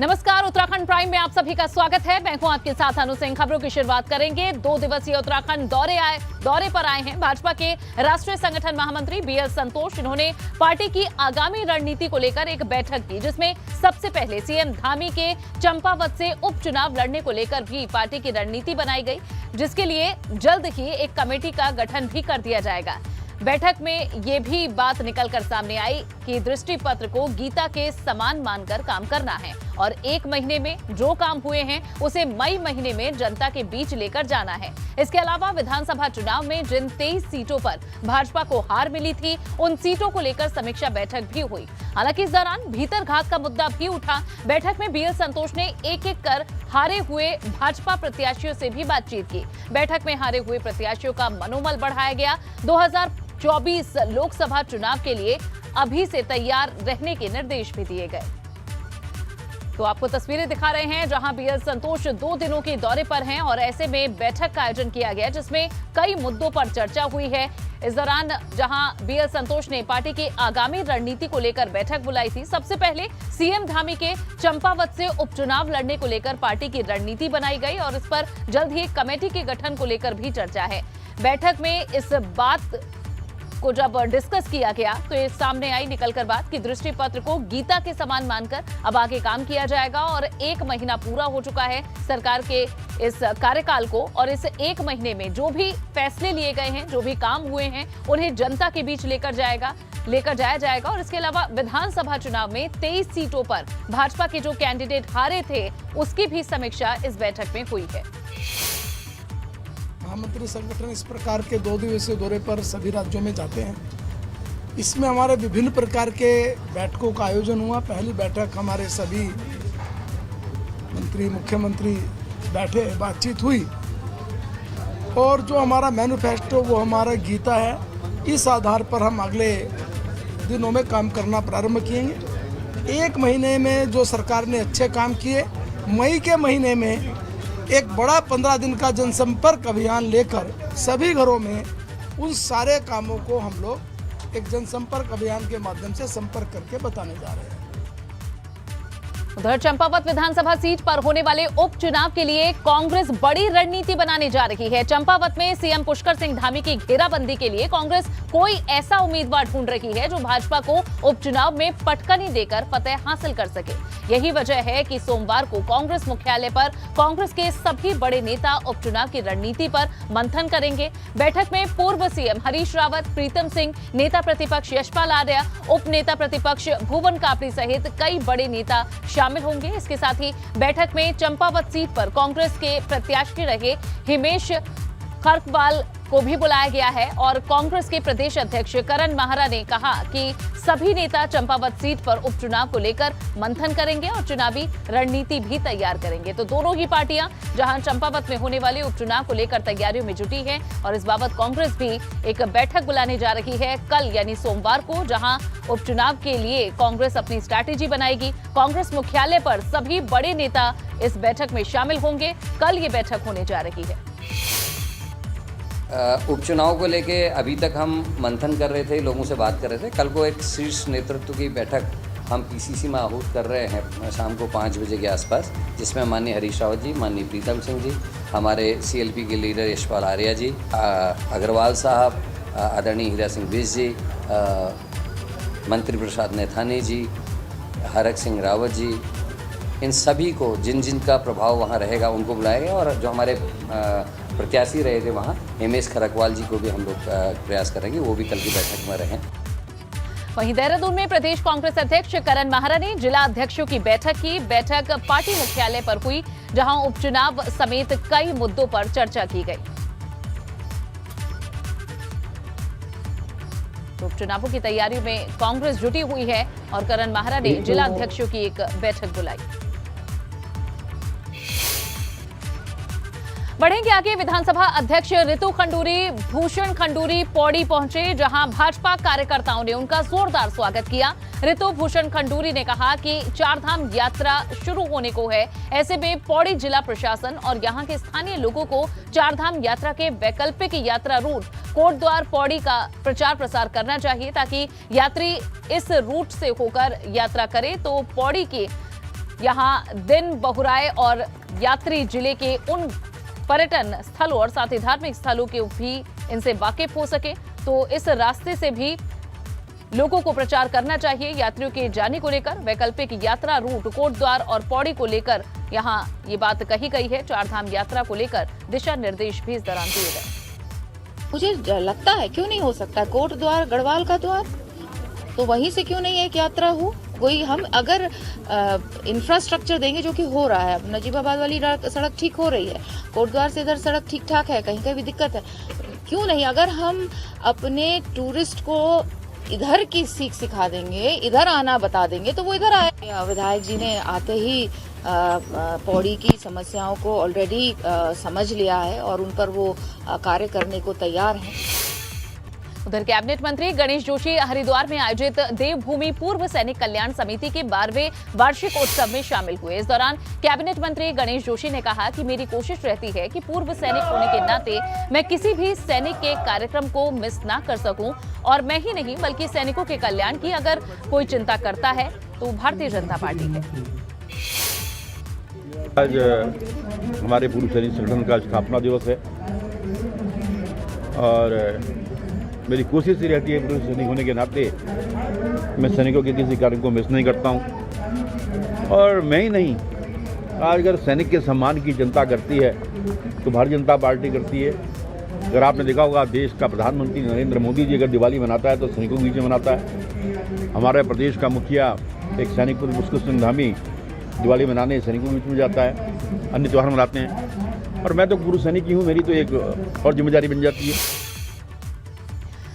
नमस्कार, उत्तराखंड प्राइम में आप सभी का स्वागत है। मैं हूं आपके साथ अनु सिंह। खबरों की शुरुआत करेंगे। 2 दिवसीय उत्तराखंड दौरे पर आए हैं भाजपा के राष्ट्रीय संगठन महामंत्री बीएल संतोष। इन्होंने पार्टी की आगामी रणनीति को लेकर एक बैठक की, जिसमें सबसे पहले सीएम धामी के चंपावत से उपचुनाव लड़ने को लेकर भी पार्टी की रणनीति बनाई गई, जिसके लिए जल्द ही एक कमेटी का गठन भी कर दिया जाएगा। बैठक में ये भी बात निकलकर सामने आई कि दृष्टि पत्र को गीता के समान मानकर काम करना है और 1 महीने में जो काम हुए हैं उसे मई महीने में जनता के बीच लेकर जाना है। इसके अलावा विधानसभा चुनाव में जिन 23 सीटों पर भाजपा को हार मिली थी, उन सीटों को लेकर समीक्षा बैठक भी हुई। हालांकि इस दौरान भीतर घात का मुद्दा भी उठा। बैठक में बीएल संतोष ने एक-एक कर हारे हुए भाजपा प्रत्याशियों से भी बातचीत की। बैठक में हारे हुए प्रत्याशियों का मनोबल बढ़ाया गया। 2024 लोकसभा चुनाव के लिए अभी से तैयार रहने के निर्देश भी दिए गए। तो आपको तस्वीरें दिखा रहे हैं जहां बीएल संतोष 2 दिनों के दौरे पर हैं और ऐसे में बैठक का आयोजन किया गया, जिसमें कई मुद्दों पर चर्चा हुई है। इस दौरान जहां बीएल संतोष ने पार्टी की आगामी रणनीति को लेकर बैठक बुलाई थी, सबसे पहले सीएम धामी के चंपावत से उपचुनाव लड़ने को लेकर पार्टी की रणनीति बनाई गई और इस पर जल्द ही कमेटी के गठन को लेकर भी चर्चा है। बैठक में इस बात को जब डिस्कस किया गया तो ये सामने आई निकलकर बात कि दृष्टि पत्र को गीता के समान मानकर अब आगे काम किया जाएगा और 1 महीना पूरा हो चुका है सरकार के इस कार्यकाल को और इस 1 महीने में जो भी फैसले लिए गए हैं, जो भी काम हुए हैं, उन्हें जनता के बीच लेकर जाया जाएगा। और इसके अलावा विधानसभा चुनाव में 23 सीटों पर भाजपा के जो कैंडिडेट हारे थे, उसकी भी समीक्षा इस बैठक में हुई है। महामंत्री संगठन इस प्रकार के 2 दिवसीय दौरे पर सभी राज्यों में जाते हैं। इसमें हमारे विभिन्न प्रकार के बैठकों का आयोजन हुआ। पहली बैठक हमारे सभी मंत्री, मुख्यमंत्री बैठे, बातचीत हुई और जो हमारा मैनिफेस्टो वो हमारा गीता है। इस आधार पर हम अगले दिनों में काम करना प्रारंभ किएंगे। 1 महीने में जो सरकार ने अच्छे काम किए, मई के महीने में एक बड़ा 15 दिन का जनसंपर्क अभियान लेकर सभी घरों में उन सारे कामों को हम लोग एक जनसंपर्क अभियान के माध्यम से संपर्क करके बताने जा रहे हैं। उधर चंपावत विधानसभा सीट पर होने वाले उपचुनाव के लिए कांग्रेस बड़ी रणनीति बनाने जा रही है। चंपावत में सीएम पुष्कर सिंह धामी की घेराबंदी के लिए कांग्रेस कोई ऐसा उम्मीदवार ढूंढ रही है जो भाजपा को उपचुनाव में पटकनी देकर फतह हासिल कर सके। यही वजह है कि सोमवार को कांग्रेस मुख्यालय पर कांग्रेस के सभी बड़े नेता उपचुनाव की रणनीति पर मंथन करेंगे। बैठक में पूर्व सीएम हरीश रावत, प्रीतम सिंह, नेता प्रतिपक्ष यशपाल आर्य, उप नेता प्रतिपक्ष भुवन कापड़ी सहित कई बड़े नेता शामिल होंगे। इसके साथ ही बैठक में चंपावत सीट पर कांग्रेस के प्रत्याशी रहे हिमेश खरकवाल को भी बुलाया गया है और कांग्रेस के प्रदेश अध्यक्ष करण माहरा ने कहा कि सभी नेता चंपावत सीट पर उपचुनाव को लेकर मंथन करेंगे और चुनावी रणनीति भी तैयार करेंगे। तो दोनों ही पार्टियां जहां चंपावत में होने वाले उपचुनाव को लेकर तैयारियों में जुटी है और इस बाबत कांग्रेस भी एक बैठक बुलाने जा रही है कल यानी सोमवार को, जहां उपचुनाव के लिए कांग्रेस अपनी स्ट्रैटेजी बनाएगी। कांग्रेस मुख्यालय पर सभी बड़े नेता इस बैठक में शामिल होंगे। कल ये बैठक होने जा रही है। उपचुनाव को लेके अभी तक हम मंथन कर रहे थे, लोगों से बात कर रहे थे। कल को एक शीर्ष नेतृत्व की बैठक हम पीसीसी में आहूत कर रहे हैं शाम को 5 बजे के आसपास, जिसमें माननीय हरीश रावत जी, माननीय प्रीतम सिंह जी, हमारे सीएलपी के लीडर यशपाल आर्य जी, अग्रवाल साहब, आदरणीय हीरा सिंह बिस जी, मंत्री प्रसाद नैथानी जी, हरक सिंह रावत जी, इन सभी को जिन जिन का प्रभाव वहाँ रहेगा उनको बुलाएंगे और जो हमारे प्रत्याशी रहे थे वहाँ हिमेश खरकवाल जी को भी हम लोग प्रयास करेंगे, वो भी कल की बैठक में रहें। वहीं देहरादून में प्रदेश कांग्रेस अध्यक्ष करण माहरा ने जिला अध्यक्षों की बैठक की। बैठक पार्टी मुख्यालय पर हुई, जहां उपचुनाव समेत कई मुद्दों पर चर्चा की गई। तो उपचुनावों की तैयारियों में कांग्रेस जुटी हुई है और करण माहरा ने जिला अध्यक्षों की एक बैठक बुलाई। बढ़ेंगे आगे। विधानसभा अध्यक्ष रितु खंडूरी भूषण खंडूरी पौड़ी पहुंचे, जहां भाजपा कार्यकर्ताओं ने उनका जोरदार स्वागत किया। रितु भूषण खंडूरी ने कहा कि 4 धाम यात्रा शुरू होने को है, ऐसे में पौड़ी जिला प्रशासन और यहां के स्थानीय लोगों को 4 धाम यात्रा के वैकल्पिक यात्रा रूट कोटद्वार पौड़ी का प्रचार प्रसार करना चाहिए, ताकि यात्री इस रूट से होकर यात्रा करे तो पौड़ी के यहाँ दिन बहुराए और यात्री जिले के उन पर्यटन स्थलों और साथ ही धार्मिक स्थलों के भी इनसे वाकिफ हो सके। तो इस रास्ते से भी लोगों को प्रचार करना चाहिए। यात्रियों के जाने को लेकर वैकल्पिक यात्रा रूट कोटद्वार और पौड़ी को लेकर यहाँ ये बात कही गई है। चारधाम यात्रा को लेकर दिशा निर्देश भी इस दौरान दिए गए। मुझे लगता है क्यों नहीं हो सकता, कोटद्वार गढ़वाल का द्वार, तो वहीं से क्यों नहीं एक यात्रा हो। कोई हम अगर इंफ्रास्ट्रक्चर देंगे, जो कि हो रहा है, अब नजीबाबाद वाली सड़क ठीक हो रही है, कोटद्वार से इधर सड़क ठीक ठाक है, कहीं कहीं भी दिक्कत है, क्यों नहीं अगर हम अपने टूरिस्ट को इधर की सीख सिखा देंगे, इधर आना बता देंगे, तो वो इधर आए। विधायक जी ने आते ही पौड़ी की समस्याओं को ऑलरेडी समझ लिया है और उन पर वो कार्य करने को तैयार हैं। उधर कैबिनेट मंत्री गणेश जोशी हरिद्वार में आयोजित देवभूमि पूर्व सैनिक कल्याण समिति के 12वें वार्षिक उत्सव में शामिल हुए। इस दौरान कैबिनेट मंत्री गणेश जोशी ने कहा कि मेरी कोशिश रहती है कि पूर्व सैनिक होने के नाते मैं किसी भी सैनिक के कार्यक्रम को मिस ना कर सकूं, और मैं ही नहीं बल्कि सैनिकों के कल्याण की अगर कोई चिंता करता है तो भारतीय जनता पार्टी है। आज हमारे पूर्व सैनिक संगठन का स्थापना दिवस है और मेरी कोशिश ही रहती है पूर्व सैनिक होने के नाते मैं सैनिकों के किसी कार्य को मिस नहीं करता हूं। और मैं ही नहीं, आज अगर सैनिक के सम्मान की चिंता करती है तो भारतीय जनता पार्टी करती है। अगर आपने देखा होगा, देश का प्रधानमंत्री नरेंद्र मोदी जी अगर दिवाली मनाता है तो सैनिकों के बीच में मनाता है। हमारे प्रदेश का मुखिया एक सैनिक पूर्व मुस्कुल सिंह धामी दिवाली मनाने सैनिकों के बीच में जाता है, अन्य त्यौहार मनाते हैं। और मैं तो पूर्व सैनिक ही हूँ, मेरी तो एक और जिम्मेदारी बन जाती है।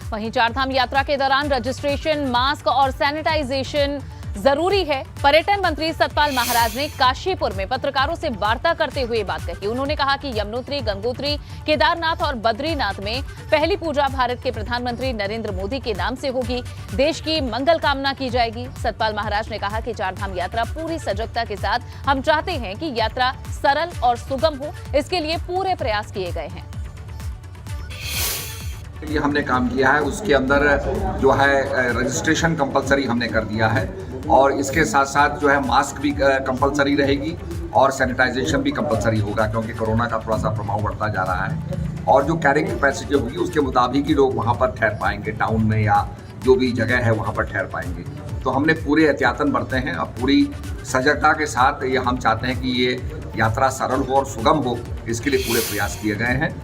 वहीं चारधाम यात्रा के दौरान रजिस्ट्रेशन, मास्क और सैनिटाइजेशन जरूरी है। पर्यटन मंत्री सतपाल महाराज ने काशीपुर में पत्रकारों से वार्ता करते हुए बात कही। उन्होंने कहा कि यमुनोत्री, गंगोत्री, केदारनाथ और बद्रीनाथ में पहली पूजा भारत के प्रधानमंत्री नरेंद्र मोदी के नाम से होगी। देश की मंगल कामना की जाएगी। सतपाल महाराज ने कहा कि चारधाम यात्रा पूरी सजगता के साथ हम चाहते हैं कि यात्रा सरल और सुगम हो, इसके लिए पूरे प्रयास किए गए हैं। ये हमने काम किया है, उसके अंदर जो है रजिस्ट्रेशन कंपलसरी हमने कर दिया है और इसके साथ साथ जो है मास्क भी कंपलसरी रहेगी और सैनिटाइजेशन भी कंपलसरी होगा, क्योंकि कोरोना का थोड़ा सा प्रभाव बढ़ता जा रहा है। और जो कैरिंग कैपेसिटी होगी उसके मुताबिक ही लोग वहाँ पर ठहर पाएंगे, टाउन में या जो भी जगह है वहाँ पर ठहर पाएंगे। तो हमने पूरे एहतियातन बरते हैं और पूरी सजगता के साथ ये हम चाहते हैं कि ये यात्रा सरल हो और सुगम हो, इसके लिए पूरे प्रयास किए गए हैं।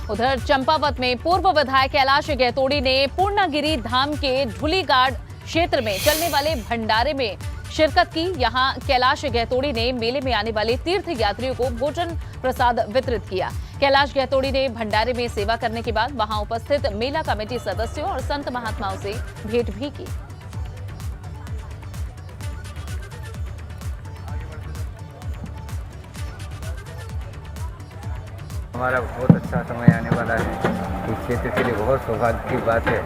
उधर चंपावत में पूर्व विधायक कैलाश गहतोड़ी ने पूर्णागिरी धाम के ढुलीगाड़ क्षेत्र में चलने वाले भंडारे में शिरकत की। यहां कैलाश गहतोड़ी ने मेले में आने वाले तीर्थ यात्रियों को भोजन प्रसाद वितरित किया। कैलाश गहतोड़ी ने भंडारे में सेवा करने के बाद वहां उपस्थित मेला कमेटी सदस्यों और संत महात्माओं से भेंट भी की। हमारा बहुत अच्छा समय आने वाला है। इस क्षेत्र के लिए बहुत सौभाग्य की बात है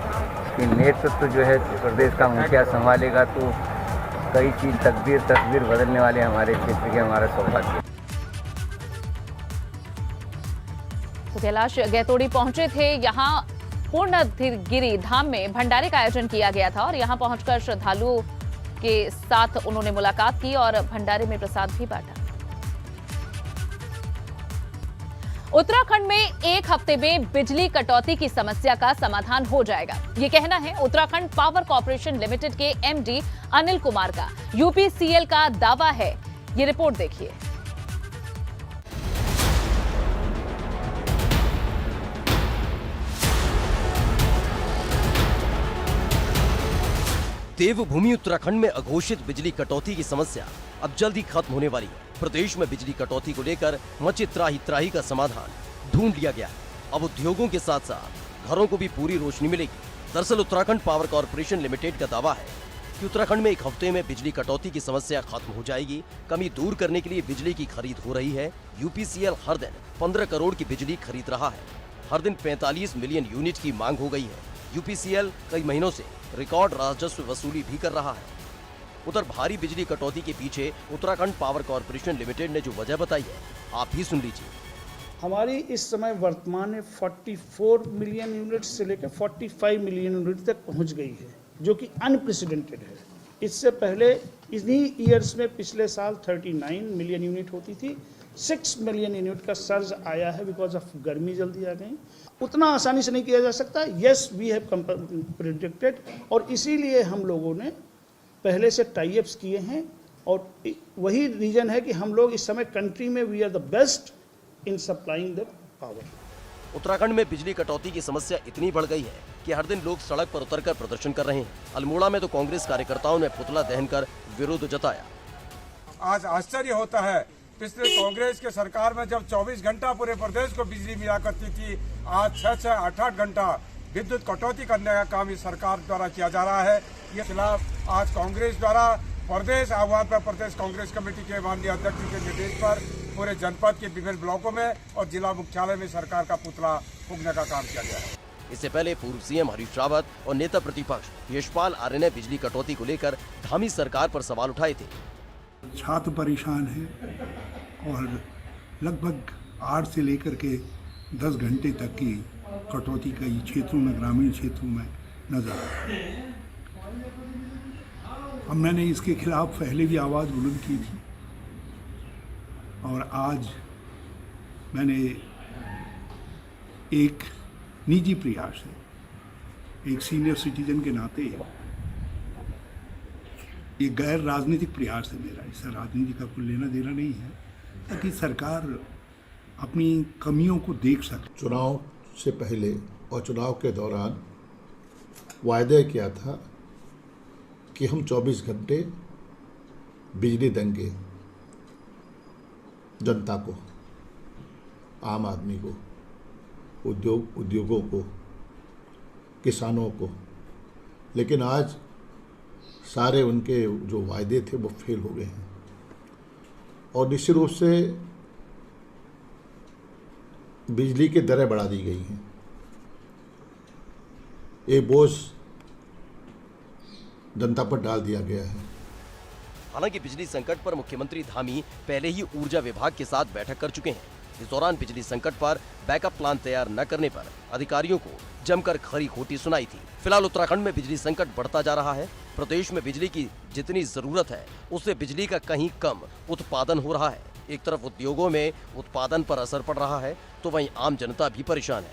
कि नेतृत्व जो है प्रदेश का मुखिया संभालेगा, तो कई चीज तस्वीर बदलने वाले हमारे क्षेत्र के, हमारा सौभाग्य। तो कैलाश गहतोड़ी पहुंचे थे। यहाँ पूर्णागिरी धाम में भंडारे का आयोजन किया गया था और यहाँ पहुंचकर श्रद्धालुओं के साथ उन्होंने मुलाकात की और भंडारे में प्रसाद भी बांटा। उत्तराखंड में एक हफ्ते में बिजली कटौती की समस्या का समाधान हो जाएगा, ये कहना है उत्तराखंड पावर कॉर्पोरेशन लिमिटेड के एमडी अनिल कुमार का। यूपीसीएल का दावा है, ये रिपोर्ट देखिए। देवभूमि उत्तराखंड में अघोषित बिजली कटौती की समस्या अब जल्द ही खत्म होने वाली है। प्रदेश में बिजली कटौती को लेकर मची त्राही का समाधान ढूंढ लिया गया है। अब उद्योगों के साथ साथ घरों को भी पूरी रोशनी मिलेगी। दरअसल उत्तराखंड पावर कॉर्पोरेशन लिमिटेड का दावा है कि उत्तराखंड में एक हफ्ते में बिजली कटौती की समस्या खत्म हो जाएगी। कमी दूर करने के लिए बिजली की खरीद हो रही है। यूपीसीएल हर दिन 15 करोड़ की बिजली खरीद रहा है। हर दिन 45 मिलियन यूनिट की मांग हो गई है। यूपीसीएल कई महीनों से रिकॉर्ड राजस्व वसूली भी कर रहा है। उधर भारी बिजली कटौती के पीछे उत्तराखंड पावर कॉर्पोरेशन लिमिटेड ने जो वजह बताई है, आप भी सुन लीजिए। हमारी इस समय वर्तमान में 44 मिलियन यूनिट से लेकर 45 मिलियन यूनिट तक पहुंच गई है, जो कि अनप्रेसिडेंटेड है। इससे पहले इन्हीं ईयर्स में पिछले साल 39 मिलियन यूनिट होती थी, 6 मिलियन यूनिट का सर्ज आया है बिकॉज ऑफ गर्मी जल्दी आ गई। उतना आसानी से नहीं किया जा सकता। येस, वी हैव प्रेडिक्टेड, और इसीलिए हम लोगों ने पहले से टाई अप्स किए हैं, और वही रीजन है कि हम लोग इस समय कंट्री में we are the best in supplying the power. Uttarakhand में बिजली कटौती की समस्या इतनी बढ़ गई है कि हर दिन लोग सड़क पर उतरकर प्रदर्शन कर रहे हैं। अल्मोड़ा में तो कांग्रेस कार्यकर्ताओं ने पुतला दहन कर विरोध जताया। आज आश्चर्य होता है, पिछले कांग्रेस के सरकार में जब 24 घंटा पूरे प्रदेश को बिजली मिला करती थी, आज 6-6, 8-8 घंटा विद्युत कटौती करने का काम इस सरकार द्वारा किया जा रहा है। ये खिलाफ आज कांग्रेस द्वारा प्रदेश आह्वान पर प्रदेश कांग्रेस कमेटी के माननीय अध्यक्ष के निर्देश पर पूरे जनपद के विभिन्न ब्लॉकों में और जिला मुख्यालय में सरकार का पुतला फूंकने का काम किया गया है। इससे पहले पूर्व सीएम हरीश रावत और नेता प्रतिपक्ष यशपाल आर्य ने बिजली कटौती को लेकर धामी सरकार पर सवाल उठाए थे। छात्र परेशान है और लगभग 8 से लेकर के 10 घंटे तक की कटौती कई क्षेत्रों में, ग्रामीण क्षेत्रों में नजर आई। अब मैंने इसके खिलाफ पहले भी आवाज़ बुलंद की थी, और आज मैंने एक निजी प्रयास है, एक सीनियर सिटीजन के नाते, ये गैर राजनीतिक प्रयास है मेरा, इससे राजनीति का कोई लेना देना नहीं है, ताकि सरकार अपनी कमियों को देख सके। चुनाव से पहले और चुनाव के दौरान वायदे किया था कि हम 24 घंटे बिजली देंगे जनता को, आम आदमी को, उद्योगों को, किसानों को। लेकिन आज सारे उनके जो वायदे थे वो फेल हो गए हैं, और निश्चित रूप से बिजली की दरें बढ़ा दी गई हैं। ये बोझ जनता पर डाल दिया गया है। हालांकि बिजली संकट पर मुख्यमंत्री धामी पहले ही ऊर्जा विभाग के साथ बैठक कर चुके हैं। इस दौरान बिजली संकट पर बैकअप प्लान तैयार न करने पर अधिकारियों को जमकर खरी खोटी सुनाई थी। फिलहाल उत्तराखंड में बिजली संकट बढ़ता जा रहा है। प्रदेश में बिजली की जितनी जरूरत है उससे बिजली का कहीं कम उत्पादन हो रहा है। एक तरफ उद्योगों में उत्पादन पर असर पड़ रहा है, तो वहीं आम जनता भी परेशान है।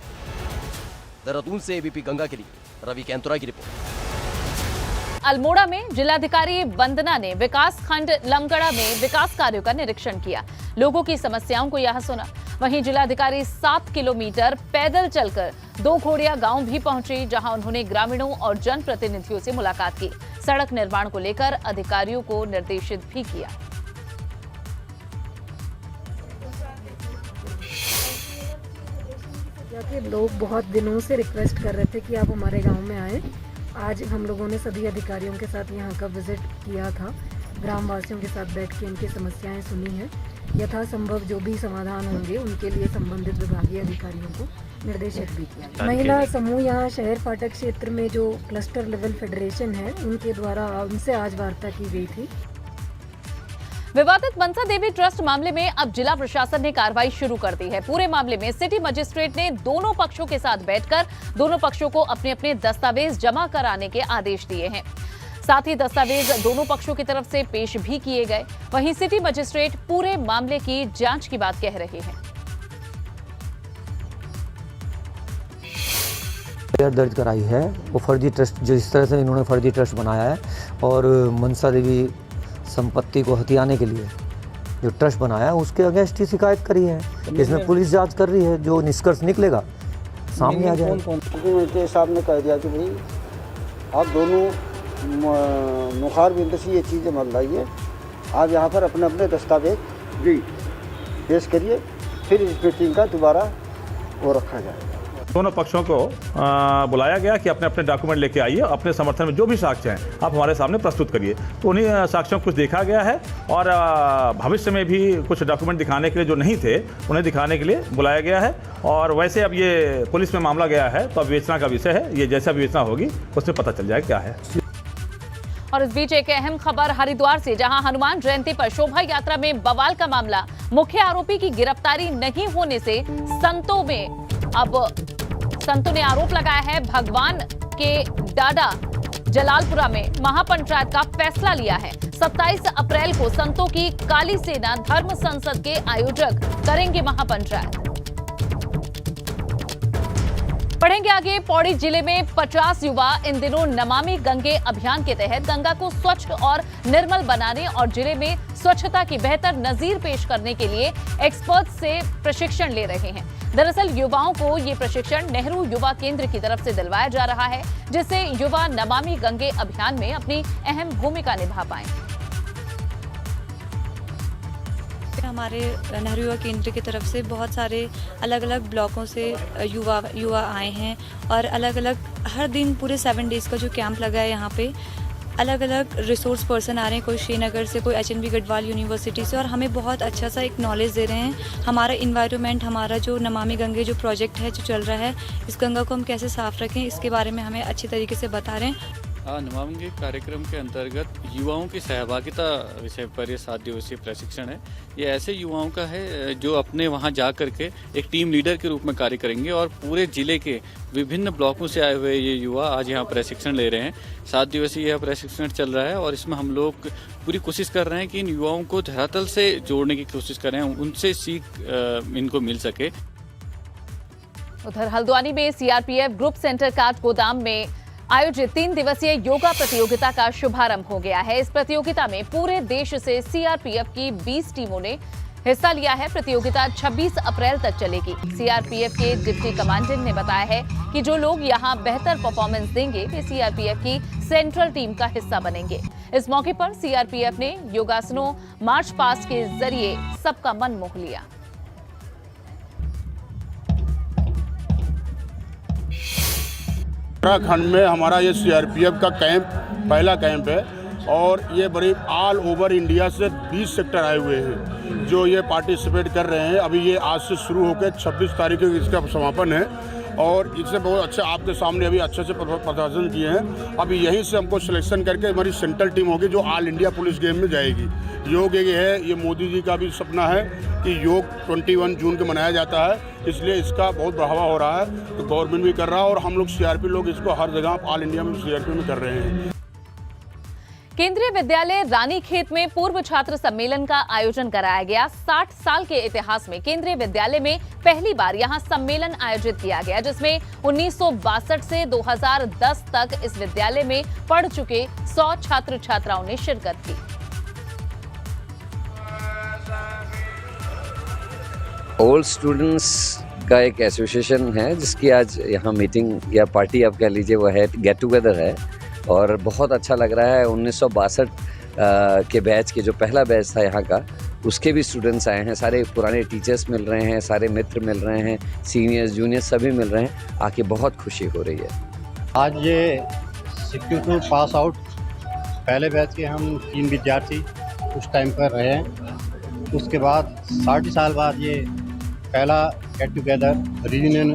देहरादून से एबीपी गंगा के लिए रवि कैंतुरा की रिपोर्ट। अल्मोड़ा में जिलाधिकारी वंदना ने विकास खंड लमगड़ा में विकास कार्यों का निरीक्षण किया, लोगों की समस्याओं को यहां सुना। वहीं जिलाधिकारी 7 किलोमीटर पैदल चलकर 2 घोड़िया गांव भी पहुंचे, जहां उन्होंने ग्रामीणों और जनप्रतिनिधियों से मुलाकात की। सड़क निर्माण को लेकर अधिकारियों को निर्देशित भी किया। लोग बहुत दिनों से रिक्वेस्ट कर रहे थे कि आप हमारे गांव में आए। आज हम लोगों ने सभी अधिकारियों के साथ यहाँ का विजिट किया था, ग्रामवासियों के साथ बैठ के उनकी समस्याएं सुनी हैं। यथासंभव जो भी समाधान होंगे उनके लिए संबंधित विभागीय अधिकारियों को निर्देशित भी किया। महिला समूह यहाँ शहर फाटक क्षेत्र में जो क्लस्टर लेवल फेडरेशन है उनके द्वारा उनसे आज वार्ता की गई थी। विवादित मनसा देवी ट्रस्ट मामले में अब जिला प्रशासन ने कार्रवाई शुरू कर दी है। पूरे मामले में सिटी मजिस्ट्रेट ने दोनों पक्षों के साथ बैठकर दोनों पक्षों को अपने अपने दस्तावेज जमा कराने के आदेश दिए हैं। साथ ही दस्तावेज दोनों पक्षों की तरफ से पेश भी किए गए। वहीं सिटी मजिस्ट्रेट पूरे मामले की जांच की बात कह रहे हैं। दर्ज कराई है वो फर्जी ट्रस्ट, जो इस तरह से इन्होंने फर्जी ट्रस्ट बनाया है और मनसा देवी संपत्ति को हथियाने के लिए जो ट्रस्ट बनाया है उसके अगेंस्ट ही शिकायत करी है। इसमें पुलिस जांच कर रही है, जो निष्कर्ष निकलेगा सामने आ जाएगा। साहब ने कह दिया कि भाई आप दोनों मुखार बिंदु से ये चीज़ें मत लाइए, आप यहाँ पर अपने अपने दस्तावेज जी पेश करिए, फिर इस मीटिंग का दोबारा वो रखा जाएगा। दोनों पक्षों को बुलाया गया कि अपने अपने डॉक्यूमेंट लेके आइए, अपने समर्थन में जो भी साक्ष्य हैं आप हमारे सामने प्रस्तुत करिए। तो उन्हीं साक्ष्यों को कुछ देखा गया है और भविष्य में भी कुछ डॉक्यूमेंट दिखाने के लिए जो नहीं थे उन्हें दिखाने के लिए बुलाया गया है। और वैसे अब ये पुलिस में मामला गया है तो अब विवेचना का विषय है, ये जैसा विवेचना होगी उसमें पता चल जाएगा क्या है। और इस बीच एक अहम खबर हरिद्वार से, जहां हनुमान जयंती पर शोभा यात्रा में बवाल का मामला, मुख्य आरोपी की गिरफ्तारी नहीं होने से संतों ने आरोप लगाया है भगवान के डाडा जलालपुरा में महापंचायत का फैसला लिया है। 27 अप्रैल को संतों की काली सेना धर्म संसद के आयोजक करेंगे महापंचायत। पढ़ेंगे आगे। पौड़ी जिले में 50 युवा इन दिनों नमामि गंगे अभियान के तहत गंगा को स्वच्छ और निर्मल बनाने और जिले में स्वच्छता की बेहतर नजीर पेश करने के लिए एक्सपर्ट से प्रशिक्षण ले रहे हैं। दरअसल युवाओं को ये प्रशिक्षण नेहरू युवा केंद्र की तरफ से दिलवाया जा रहा है, जिससे युवा नमामि गंगे अभियान में अपनी अहम भूमिका निभा पाएं। हमारे नेहरू युवा केंद्र की तरफ से बहुत सारे अलग अलग ब्लॉकों से युवा आए हैं और अलग अलग हर दिन पूरे 7 डेज़ का जो कैंप लगा है यहाँ पे अलग अलग रिसोर्स पर्सन आ रहे हैं, कोई श्रीनगर से, कोई HNV गढ़वाल यूनिवर्सिटी से, और हमें बहुत अच्छा सा एक नॉलेज दे रहे हैं। हमारा इन्वायरमेंट, हमारा जो नमामि गंगे जो प्रोजेक्ट है जो चल रहा है, इस गंगा को हम कैसे साफ़ रखें इसके बारे में हमें अच्छी तरीके से बता रहे हैं। नमामि गंगे कार्यक्रम के अंतर्गत युवाओं की सहभागिता विषय पर ये 7 दिवसीय प्रशिक्षण है। ये ऐसे युवाओं का है जो अपने वहाँ जा कर के एक टीम लीडर के रूप में कार्य करेंगे और पूरे जिले के विभिन्न ब्लॉकों से आए हुए ये युवा आज यहाँ प्रशिक्षण ले रहे हैं। 7 दिवसीय यह प्रशिक्षण चल रहा है और इसमें हम लोग पूरी कोशिश कर रहे हैं कि इन युवाओं को धरातल से जोड़ने की कोशिश कर रहे हैं, उनसे सीख इनको मिल सके। उधर हल्द्वानी में CRPF ग्रुप सेंटर काट गोदाम में आयोजित 3 दिवसीय योगा प्रतियोगिता का शुभारंभ हो गया है। इस प्रतियोगिता में पूरे देश से CRPF की 20 टीमों ने हिस्सा लिया है। प्रतियोगिता 26 अप्रैल तक चलेगी। CRPF के डिप्टी कमांडेंट ने बताया है कि जो लोग यहां बेहतर परफॉर्मेंस देंगे वे CRPF की सेंट्रल टीम का हिस्सा बनेंगे। इस मौके पर CRPF ने योगासनों मार्च पास्ट के जरिए सबका मन मोह लिया। उत्तराखंड में हमारा ये CRPF का कैंप पहला कैंप है और ये बड़ी ऑल ओवर इंडिया से 20 सेक्टर आए हुए हैं जो ये पार्टिसिपेट कर रहे हैं। अभी ये आज से शुरू होकर 26 तारीख को इसका समापन है और इससे बहुत अच्छा आपके सामने अभी अच्छे से प्रदर्शन किए हैं। अभी यहीं से हमको सिलेक्शन करके हमारी सेंट्रल टीम होगी जो ऑल इंडिया पुलिस गेम में जाएगी। योग ये है, ये मोदी जी का भी सपना है कि योग 21 जून को मनाया जाता है, इसलिए इसका बहुत बढ़ावा हो रहा है। तो गवर्नमेंट भी कर रहा है और हम लोग CRP लोग इसको हर जगह ऑल इंडिया में CRP में कर रहे हैं। केंद्रीय विद्यालय रानीखेत में पूर्व छात्र सम्मेलन का आयोजन कराया गया। 60 साल के इतिहास में केंद्रीय विद्यालय में पहली बार यहां सम्मेलन आयोजित किया गया, जिसमें 1962 से 2010 तक इस विद्यालय में पढ़ चुके 100 छात्र छात्राओं ने शिरकत की। ओल्ड स्टूडेंट्स का एक एसोसिएशन है जिसकी आज यहाँ मीटिंग या पार्टी आप कह लीजिए वो है, गेट टुगेदर है और बहुत अच्छा लग रहा है। 1962 के बैच के जो पहला बैच था यहाँ का उसके भी स्टूडेंट्स आए हैं। सारे पुराने टीचर्स मिल रहे हैं, सारे मित्र मिल रहे हैं, सीनियर्स जूनियर्स सभी मिल रहे हैं। आके बहुत खुशी हो रही है। आज ये 62 पास आउट पहले बैच के हम 3 विद्यार्थी उस टाइम पर रहे हैं। उसके बाद 60 साल बाद ये पहला गेट टुगेदर रीयूनियन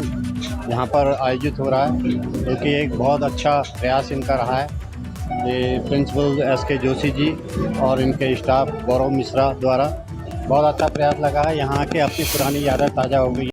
यहाँ पर आयोजित हो रहा है, जो कि एक बहुत अच्छा प्रयास इनका रहा है। ये प्रिंसिपल SK जोशी जी और इनके स्टाफ गौरव मिश्रा द्वारा बहुत अच्छा प्रयास लगा है। यहाँ के अपनी पुरानी यादें ताज़ा हो गई।